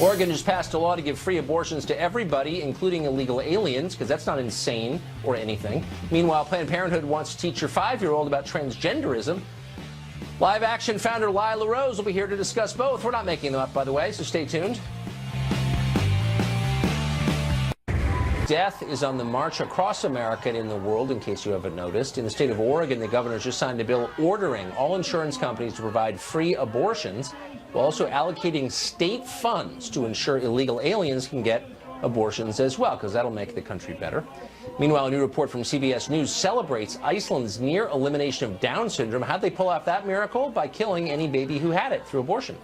Oregon just passed a law to give free abortions to everybody, including illegal aliens, because that's not insane or anything. Meanwhile, Planned Parenthood wants to teach your 5-year-old about transgenderism. Live Action founder Lila Rose will be here to discuss both. We're not making them up, by the way, so stay tuned. Death is on the march across America and in the world, in case you haven't noticed. In the state of Oregon, the governor just signed a bill ordering all insurance companies to provide free abortions, while also allocating state funds to ensure illegal aliens can get abortions as well, because that'll make the country better. Meanwhile, a new report from CBS News celebrates Iceland's near elimination of Down syndrome. How'd they pull off that miracle? By killing any baby who had it through abortion.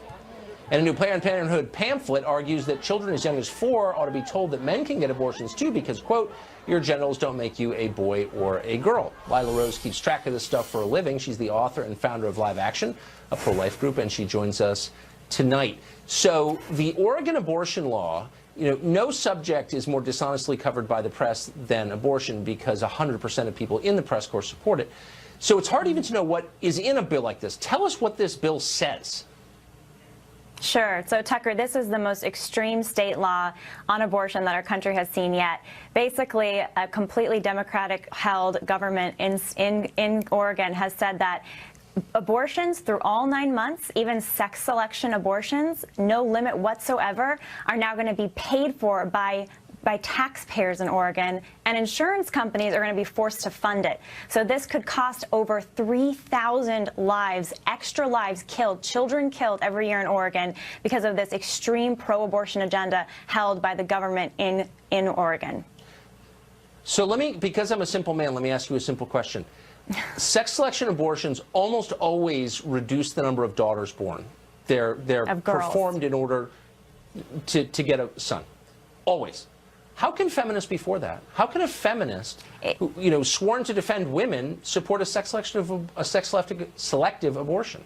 And a new Planned Parenthood pamphlet argues that children as young as 4 ought to be told that men can get abortions too because, quote, your genitals don't make you a boy or a girl. Lila Rose keeps track of this stuff for a living. She's the author and founder of Live Action, a pro-life group, and she joins us tonight. So the Oregon abortion law, no subject is more dishonestly covered by the press than abortion because 100% of people in the press corps support it. So it's hard even to know what is in a bill like this. Tell us what this bill says. Sure. So, Tucker, this is the most extreme state law on abortion that our country has seen yet. Basically, a completely Democratic-held government in Oregon has said that abortions through all 9 months, even sex selection abortions, no limit whatsoever, are now going to be paid for by taxpayers in Oregon, and insurance companies are going to be forced to fund it. So this could cost over 3,000 lives, extra lives killed, children killed every year in Oregon because of this extreme pro-abortion agenda held by the government in Oregon. So because I'm a simple man, let me ask you a simple question. Sex selection abortions almost always reduce the number of daughters born. They're performed in order to get a son. Always. How can feminists be for that? How can a feminist, who, sworn to defend women, support a sex selective abortion?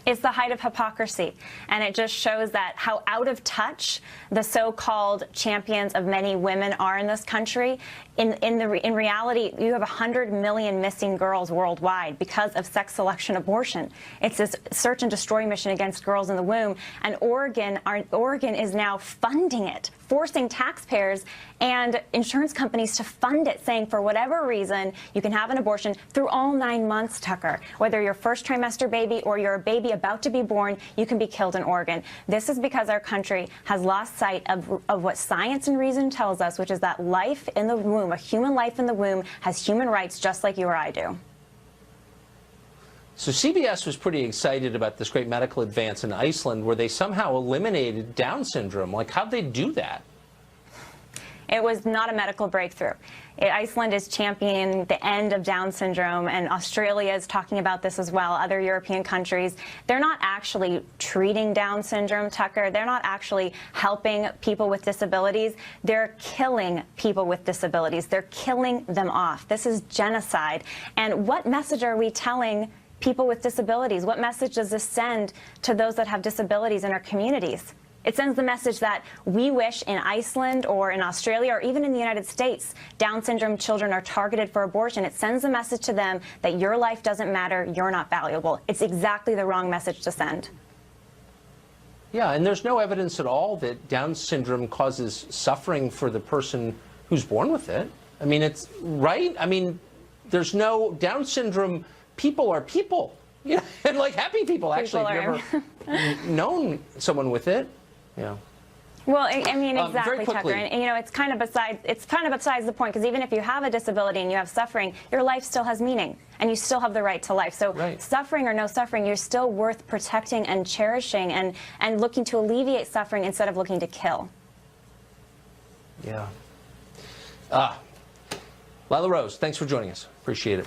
It's the height of hypocrisy, and it just shows that how out of touch the so-called champions of many women are in this country. In reality, you have 100 million missing girls worldwide because of sex selection abortion. It's this search and destroy mission against girls in the womb, and Oregon is now funding it, forcing taxpayers and insurance companies to fund it, saying for whatever reason you can have an abortion through all 9 months, Tucker. Whether you're first trimester baby or you're a baby about to be born, you can be killed in Oregon. This is because our country has lost sight of what science and reason tells us, which is that life in the womb, a human life in the womb, has human rights just like you or I do. So CBS was pretty excited about this great medical advance in Iceland where they somehow eliminated Down syndrome. Like, how'd they do that? It was not a medical breakthrough. Iceland is championing the end of Down syndrome, and Australia is talking about this as well, other European countries. They're not actually treating Down syndrome, Tucker. They're not actually helping people with disabilities. They're killing people with disabilities. They're killing them off. This is genocide. And what message are we telling people with disabilities? What message does this send to those that have disabilities in our communities? It sends the message that we wish in Iceland or in Australia or even in the United States, Down syndrome children are targeted for abortion. It sends a message to them that your life doesn't matter, you're not valuable. It's exactly the wrong message to send. Yeah, and there's no evidence at all that Down syndrome causes suffering for the person who's born with it. I mean, it's right. I mean, there's no Down syndrome. People are people. Yeah, and like happy people actually. Have you ever known someone with it? Yeah. Well, I mean, exactly, Tucker. And it's kind of besides the point, because even if you have a disability and you have suffering, your life still has meaning, and you still have the right to life. So suffering or no suffering, you're still worth protecting and cherishing and looking to alleviate suffering instead of looking to kill. Yeah. Lila Rose, thanks for joining us. Appreciate it.